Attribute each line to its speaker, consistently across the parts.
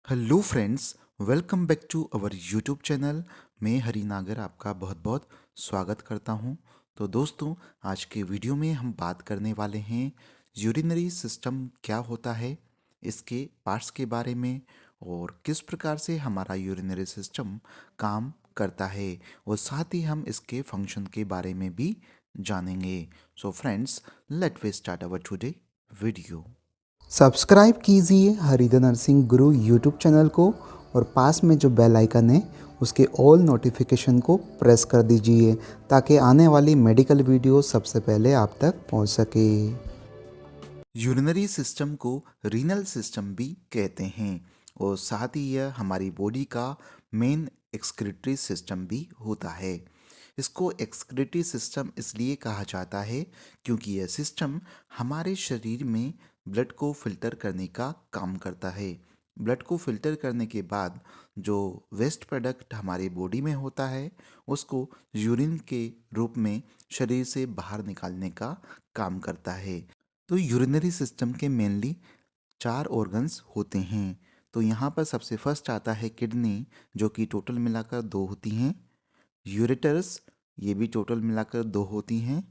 Speaker 1: Hello friends, welcome back to our YouTube channel. मैं हरिनागर आपका बहुत बहुत स्वागत करता हूं। तो दोस्तों, आज के वीडियो में हम बात करने वाले हैं यूरिनरी सिस्टम क्या होता है, इसके पार्ट्स के बारे में और किस प्रकार से हमारा यूरिनरी सिस्टम काम करता है, और साथ ही हम इसके फंक्शन के बारे में भी जानेंगे। So friends, let we start our today video.
Speaker 2: Subscribe कीजिए हरिधर नरसिंह गुरु यूट्यूब चैनल को और पास में जो बेल आइकन है उसके ऑल नोटिफिकेशन को प्रेस कर दीजिए ताकि आने वाली मेडिकल वीडियो सबसे पहले आप तक पहुंच सके।
Speaker 1: यूरिनरी सिस्टम को रीनल सिस्टम भी कहते हैं, और साथ ही यह हमारी बॉडी का मेन एक्सक्रीटरी सिस्टम भी होता है। इसको एक्सक्रीटरी सिस्टम इसलिए कहा जाता है क्योंकि यह सिस्टम हमारे शरीर में ब्लड को फिल्टर करने का काम करता है। ब्लड को फिल्टर करने के बाद जो वेस्ट प्रोडक्ट हमारी बॉडी में होता है उसको यूरिन के रूप में शरीर से बाहर निकालने का काम करता है। तो यूरिनरी सिस्टम के मेनली 4 ऑर्गन्स होते हैं। तो यहाँ पर सबसे फर्स्ट आता है किडनी, जो कि टोटल मिलाकर 2 होती हैं। यूरेटर्स, ये भी टोटल मिलाकर 2 होती हैं।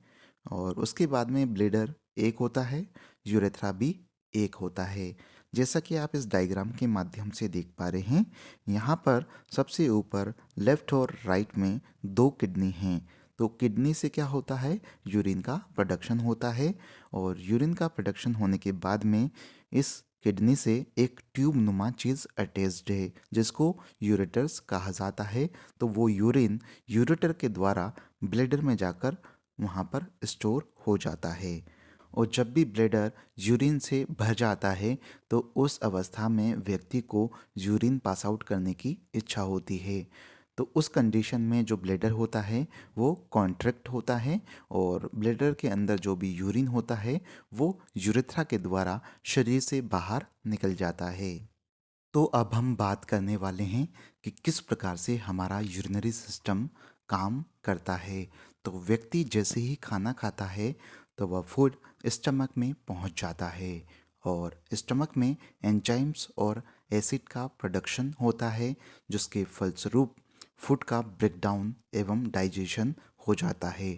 Speaker 1: और उसके बाद में ब्लेडर एक होता है, यूरेथ्रा भी एक होता है। जैसा कि आप इस डायग्राम के माध्यम से देख पा रहे हैं, यहाँ पर सबसे ऊपर लेफ्ट और राइट में 2 किडनी हैं। तो किडनी से क्या होता है, यूरिन का प्रोडक्शन होता है, और यूरिन का प्रोडक्शन होने के बाद में इस किडनी से एक ट्यूब नुमा चीज़ अटैच्ड है जिसको यूरेटर्स कहा जाता है। तो वो यूरिन यूरेटर के द्वारा ब्लैडर में जाकर वहाँ पर स्टोर हो जाता है। और जब भी ब्लैडर यूरिन से भर जाता है तो उस अवस्था में व्यक्ति को यूरिन पास आउट करने की इच्छा होती है। तो उस कंडीशन में जो ब्लैडर होता है वो कॉन्ट्रैक्ट होता है, और ब्लैडर के अंदर जो भी यूरिन होता है वो यूरेथ्रा के द्वारा शरीर से बाहर निकल जाता है। तो अब हम बात करने वाले हैं कि किस प्रकार से हमारा यूरिनरी सिस्टम काम करता है। तो व्यक्ति जैसे ही खाना खाता है तो वह फूड स्टमक में पहुंच जाता है, और स्टमक में एंजाइम्स और एसिड का प्रोडक्शन होता है, जिसके फलस्वरूप फूड का ब्रेकडाउन एवं डाइजेशन हो जाता है।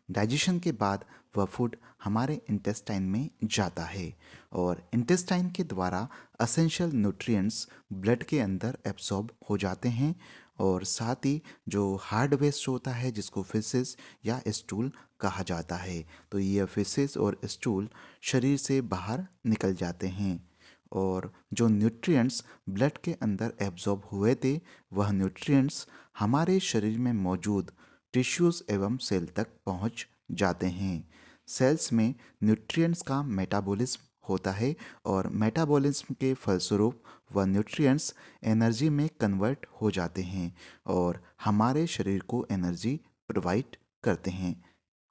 Speaker 1: डाइजेशन के बाद वह फूड हमारे इंटेस्टाइन में जाता है, और इंटेस्टाइन के द्वारा असेंशियल न्यूट्रिएंट्स ब्लड के अंदर एब्सॉर्ब हो जाते हैं, और साथ ही जो हार्ड वेस्ट होता है जिसको फिसेस या स्टूल कहा जाता है, तो यह फिसेस और स्टूल शरीर से बाहर निकल जाते हैं। और जो न्यूट्रिएंट्स ब्लड के अंदर एब्जॉर्ब हुए थे वह न्यूट्रिएंट्स हमारे शरीर में मौजूद टिश्यूज़ एवं सेल तक पहुंच जाते हैं। सेल्स में न्यूट्रिएंट्स का मेटाबॉलिज्म होता है, और मेटाबॉलिज्म के फलस्वरूप वह न्यूट्रिएंट्स एनर्जी में कन्वर्ट हो जाते हैं और हमारे शरीर को एनर्जी प्रोवाइड करते हैं।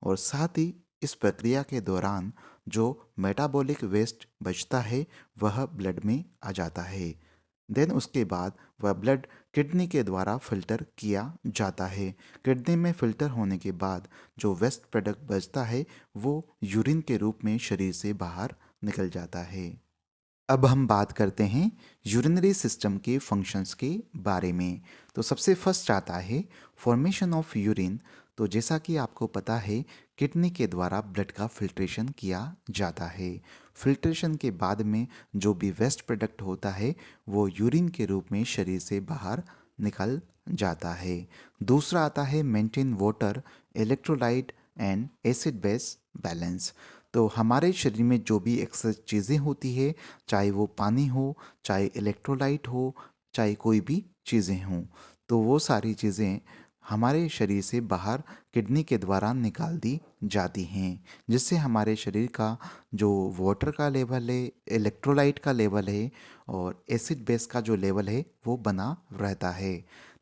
Speaker 1: और साथ ही इस प्रक्रिया के दौरान जो मेटाबॉलिक वेस्ट बचता है वह ब्लड में आ जाता है। देन उसके बाद वह ब्लड किडनी के द्वारा फिल्टर किया जाता है। किडनी में फिल्टर होने के बाद जो वेस्ट प्रोडक्ट बचता है वो यूरिन के रूप में शरीर से बाहर निकल जाता है। अब हम बात करते हैं यूरिनरी सिस्टम के फंक्शंस के बारे में। तो सबसे फर्स्ट आता है फॉर्मेशन ऑफ यूरिन। तो जैसा कि आपको पता है, किडनी के द्वारा ब्लड का फिल्ट्रेशन किया जाता है। फिल्ट्रेशन के बाद में जो भी वेस्ट प्रोडक्ट होता है वो यूरिन के रूप में शरीर से बाहर निकल जाता है। दूसरा आता है maintain water, electrolyte and acid base balance. तो हमारे शरीर में जो भी एक्सेस चीज़ें होती है, चाहे वो पानी हो, चाहे इलेक्ट्रोलाइट हो, चाहे कोई भी चीज़ें हों, तो वो सारी चीज़ें हमारे शरीर से बाहर किडनी के द्वारा निकाल दी जाती हैं, जिससे हमारे शरीर का जो वाटर का लेवल है, इलेक्ट्रोलाइट का लेवल है और एसिड बेस का जो लेवल है वो बना रहता है।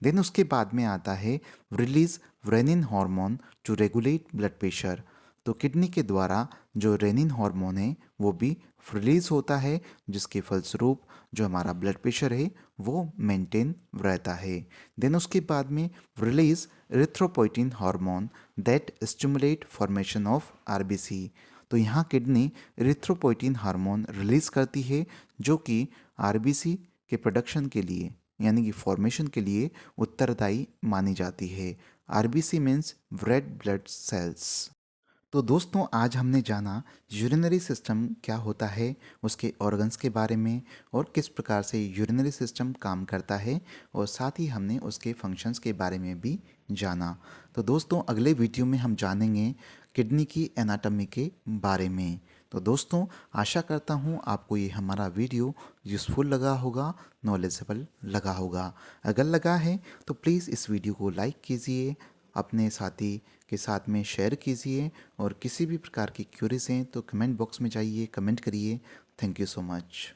Speaker 1: देन उसके बाद में आता है release renin hormone to regulate blood pressure. तो किडनी के द्वारा जो रेनिन हार्मोन है वो भी रिलीज होता है, जिसके फलस्वरूप जो हमारा ब्लड प्रेशर है वो मेंटेन रहता है। देन उसके बाद में release erythropoietin hormone that stimulate formation of RBC. तो यहाँ किडनी इरिथ्रोपोइटिन हार्मोन रिलीज करती है जो कि आरबीसी के प्रोडक्शन के लिए यानी कि फॉर्मेशन के लिए उत्तरदायी मानी जाती है। RBC means red blood cells. तो दोस्तों आज हमने जाना यूरिनरी सिस्टम क्या होता है, उसके ऑर्गन्स के बारे में और किस प्रकार से यूरिनरी सिस्टम काम करता है, और साथ ही हमने उसके फंक्शंस के बारे में भी जाना। तो दोस्तों अगले वीडियो में हम जानेंगे किडनी की एनाटॉमी के बारे में। तो दोस्तों आशा करता हूँ आपको ये हमारा वीडियो यूज़फुल लगा होगा, नॉलेजेबल लगा होगा। अगर लगा है तो प्लीज़ इस वीडियो को लाइक कीजिए, अपने साथी के साथ में शेयर कीजिए, और किसी भी प्रकार की क्यूरीज हैं तो कमेंट बॉक्स में जाइए, कमेंट करिए। Thank you so much.